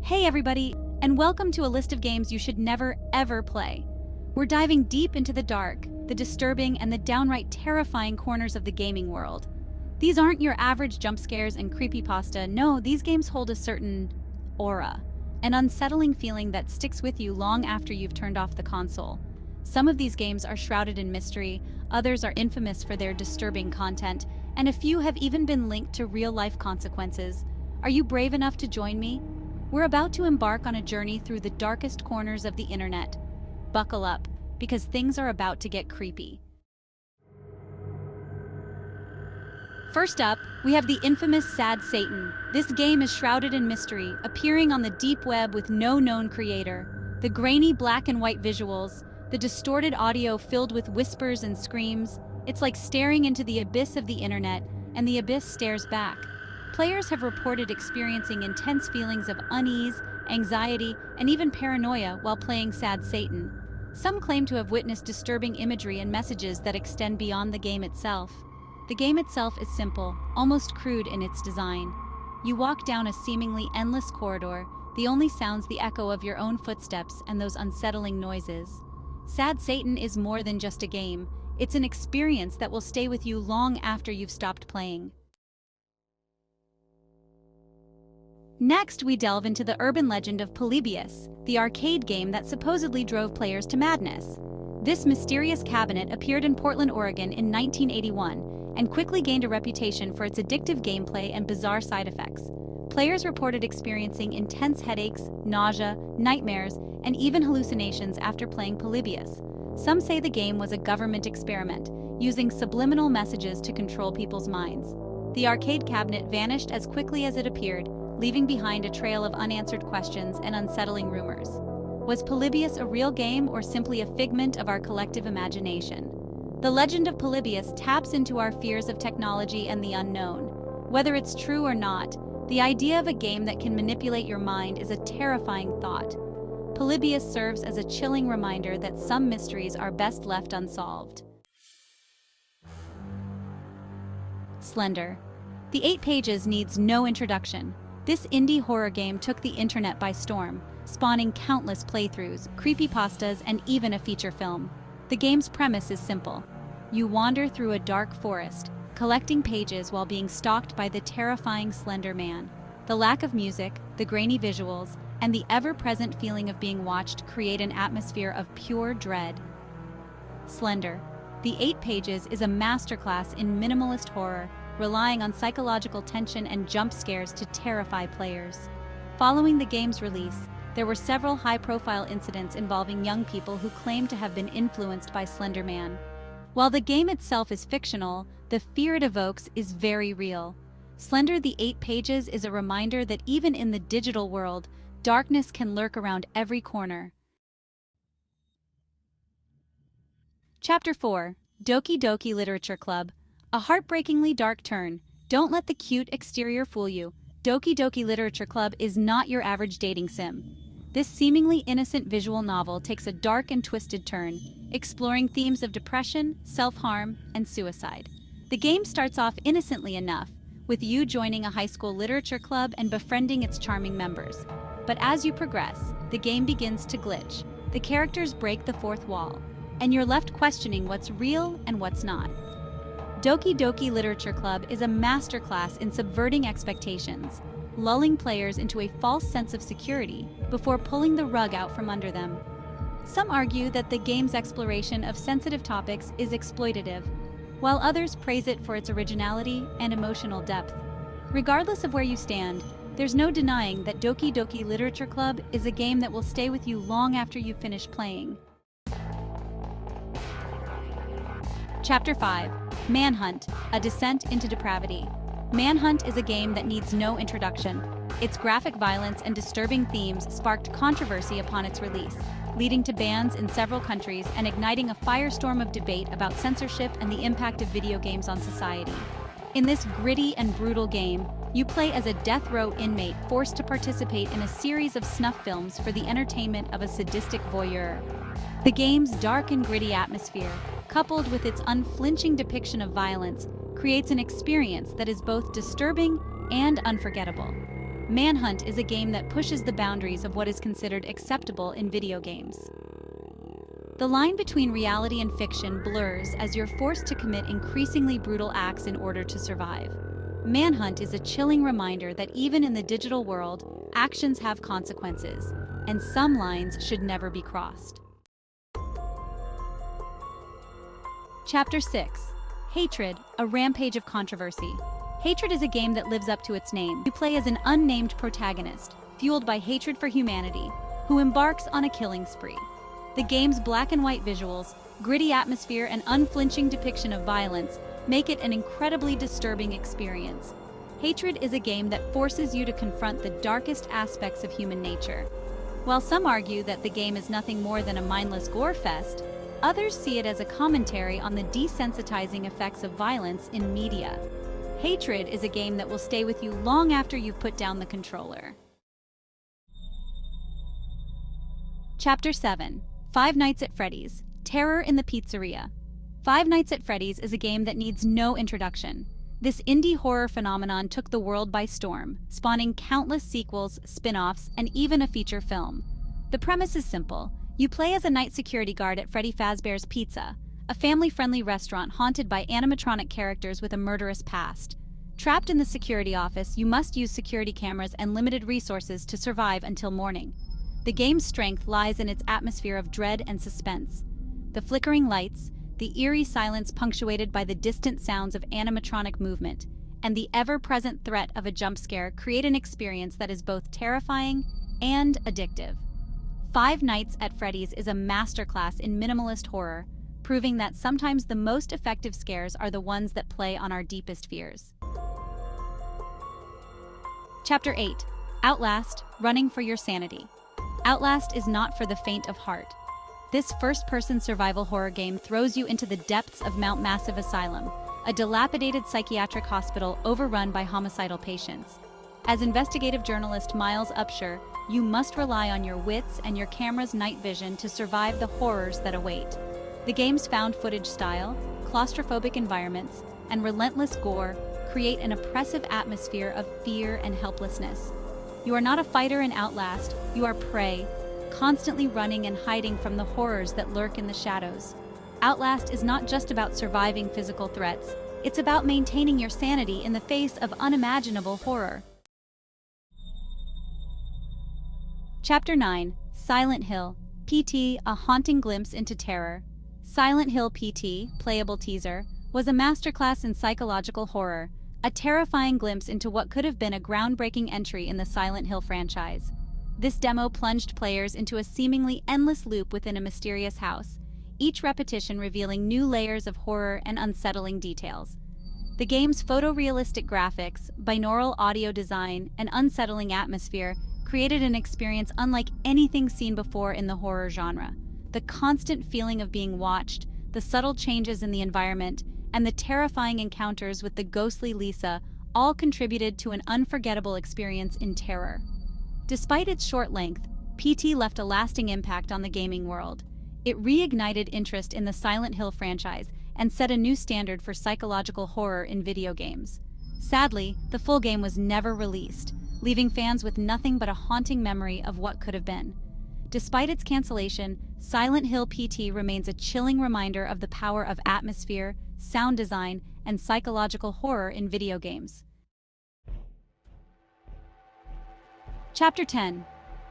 Hey everybody, and welcome to a list of games you should never ever play. We're diving deep into the dark, the disturbing, and the downright terrifying corners of the gaming world. These aren't your average jump scares and creepypasta. No, these games hold a certain aura, an unsettling feeling that sticks with you long after you've turned off the console. Some of these games are shrouded in mystery, others are infamous for their disturbing content, and a few have even been linked to real-life consequences. Are you brave enough to join me? We're about to embark on a journey through the darkest corners of the internet. Buckle up, because things are about to get creepy. First up, we have the infamous Sad Satan. This game is shrouded in mystery, appearing on the deep web with no known creator. The grainy black and white visuals, the distorted audio filled with whispers and screams, it's like staring into the abyss of the internet, and the abyss stares back. Players have reported experiencing intense feelings of unease, anxiety, and even paranoia while playing Sad Satan. Some claim to have witnessed disturbing imagery and messages that extend beyond the game itself. The game itself is simple, almost crude in its design. You walk down a seemingly endless corridor, the only sounds the echo of your own footsteps and those unsettling noises. Sad Satan is more than just a game. It's an experience that will stay with you long after you've stopped playing. Next, we delve into the urban legend of Polybius, the arcade game that supposedly drove players to madness. This mysterious cabinet appeared in Portland, Oregon in 1981 and quickly gained a reputation for its addictive gameplay and bizarre side effects. Players reported experiencing intense headaches, nausea, nightmares, and even hallucinations after playing Polybius. Some say the game was a government experiment, using subliminal messages to control people's minds. The arcade cabinet vanished as quickly as it appeared, leaving behind a trail of unanswered questions and unsettling rumors. Was Polybius a real game or simply a figment of our collective imagination? The legend of Polybius taps into our fears of technology and the unknown. Whether it's true or not, the idea of a game that can manipulate your mind is a terrifying thought. Polybius serves as a chilling reminder that some mysteries are best left unsolved. Slender. The 8 Pages needs no introduction. This indie horror game took the internet by storm, spawning countless playthroughs, creepypastas, and even a feature film. The game's premise is simple. You wander through a dark forest, collecting pages while being stalked by the terrifying Slender Man. The lack of music, the grainy visuals, and the ever-present feeling of being watched create an atmosphere of pure dread. Slender. The 8 Pages is a masterclass in minimalist horror, relying on psychological tension and jump scares to terrify players. Following the game's release, there were several high-profile incidents involving young people who claimed to have been influenced by Slender Man. While the game itself is fictional, the fear it evokes is very real. Slender the 8 Pages is a reminder that even in the digital world, darkness can lurk around every corner. Chapter 4. Doki Doki Literature Club. A heartbreakingly dark turn. Don't let the cute exterior fool you. Doki Doki Literature Club is not your average dating sim. This seemingly innocent visual novel takes a dark and twisted turn, exploring themes of depression, self-harm, and suicide. The game starts off innocently enough, with you joining a high school literature club and befriending its charming members. But as you progress, the game begins to glitch. The characters break the fourth wall, and you're left questioning what's real and what's not. Doki Doki Literature Club is a masterclass in subverting expectations, lulling players into a false sense of security before pulling the rug out from under them. Some argue that the game's exploration of sensitive topics is exploitative, while others praise it for its originality and emotional depth. Regardless of where you stand, there's no denying that Doki Doki Literature Club is a game that will stay with you long after you finish playing. Chapter 5. Manhunt, A Descent into Depravity. Manhunt is a game that needs no introduction. Its graphic violence and disturbing themes sparked controversy upon its release, leading to bans in several countries and igniting a firestorm of debate about censorship and the impact of video games on society. In this gritty and brutal game, you play as a death row inmate forced to participate in a series of snuff films for the entertainment of a sadistic voyeur. The game's dark and gritty atmosphere, coupled with its unflinching depiction of violence, creates an experience that is both disturbing and unforgettable. Manhunt is a game that pushes the boundaries of what is considered acceptable in video games. The line between reality and fiction blurs as you're forced to commit increasingly brutal acts in order to survive. Manhunt is a chilling reminder that even in the digital world, actions have consequences, and some lines should never be crossed. Chapter 6: Hatred, a rampage of controversy. Hatred is a game that lives up to its name. You play as an unnamed protagonist, fueled by hatred for humanity, who embarks on a killing spree. The game's black and white visuals, gritty atmosphere, and unflinching depiction of violence make it an incredibly disturbing experience. Hatred is a game that forces you to confront the darkest aspects of human nature. While some argue that the game is nothing more than a mindless gore fest, others see it as a commentary on the desensitizing effects of violence in media. Hatred is a game that will stay with you long after you've put down the controller. Chapter 7: Five Nights at Freddy's: Terror in the Pizzeria. Five Nights at Freddy's is a game that needs no introduction. This indie horror phenomenon took the world by storm, spawning countless sequels, spin-offs, and even a feature film. The premise is simple. You play as a night security guard at Freddy Fazbear's Pizza, a family-friendly restaurant haunted by animatronic characters with a murderous past. Trapped in the security office, you must use security cameras and limited resources to survive until morning. The game's strength lies in its atmosphere of dread and suspense. The flickering lights, the eerie silence punctuated by the distant sounds of animatronic movement, and the ever-present threat of a jump scare create an experience that is both terrifying and addictive. Five Nights at Freddy's is a masterclass in minimalist horror, proving that sometimes the most effective scares are the ones that play on our deepest fears. Chapter 8: Outlast, Running for Your Sanity. Outlast is not for the faint of heart. This first-person survival horror game throws you into the depths of Mount Massive Asylum, a dilapidated psychiatric hospital overrun by homicidal patients. As investigative journalist Miles Upshur, you must rely on your wits and your camera's night vision to survive the horrors that await. The game's found footage style, claustrophobic environments, and relentless gore create an oppressive atmosphere of fear and helplessness. You are not a fighter in Outlast, you are prey, constantly running and hiding from the horrors that lurk in the shadows. Outlast is not just about surviving physical threats, it's about maintaining your sanity in the face of unimaginable horror. Chapter 9: Silent Hill, PT, a haunting glimpse into terror. Silent Hill PT, playable teaser, was a masterclass in psychological horror, a terrifying glimpse into what could have been a groundbreaking entry in the Silent Hill franchise. This demo plunged players into a seemingly endless loop within a mysterious house, each repetition revealing new layers of horror and unsettling details. The game's photorealistic graphics, binaural audio design, and unsettling atmosphere created an experience unlike anything seen before in the horror genre. The constant feeling of being watched, the subtle changes in the environment, and the terrifying encounters with the ghostly Lisa all contributed to an unforgettable experience in terror. Despite its short length, PT left a lasting impact on the gaming world. It reignited interest in the Silent Hill franchise and set a new standard for psychological horror in video games. Sadly, the full game was never released, leaving fans with nothing but a haunting memory of what could have been. Despite its cancellation, Silent Hill PT remains a chilling reminder of the power of atmosphere, sound design, and psychological horror in video games. Chapter 10: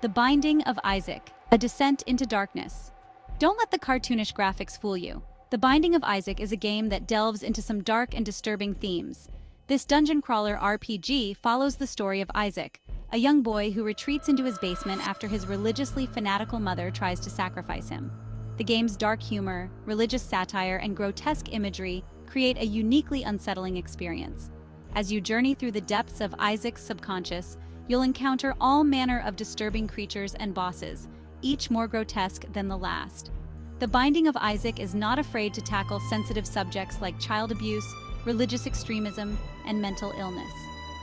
The Binding of Isaac, A Descent into Darkness. Don't let the cartoonish graphics fool you. The Binding of Isaac is a game that delves into some dark and disturbing themes. This dungeon crawler RPG follows the story of Isaac, a young boy who retreats into his basement after his religiously fanatical mother tries to sacrifice him. The game's dark humor, religious satire, and grotesque imagery create a uniquely unsettling experience. As you journey through the depths of Isaac's subconscious, you'll encounter all manner of disturbing creatures and bosses, each more grotesque than the last. The Binding of Isaac is not afraid to tackle sensitive subjects like child abuse, religious extremism, and mental illness.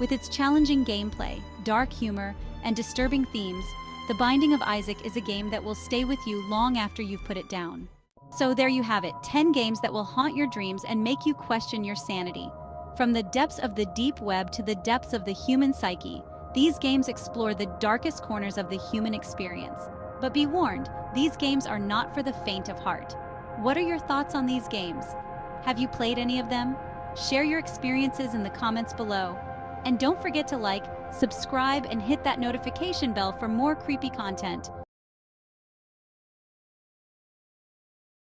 With its challenging gameplay, dark humor, and disturbing themes, The Binding of Isaac is a game that will stay with you long after you've put it down. So there you have it, 10 games that will haunt your dreams and make you question your sanity. From the depths of the deep web to the depths of the human psyche, These games explore the darkest corners of the human experience. But be warned, these games are not for the faint of heart. What are your thoughts on these games? Have you played any of them? Share your experiences in the comments below. And don't forget to like, subscribe, and hit that notification bell for more creepy content.